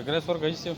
Agresor găsit.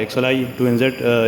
XLI 2NZ،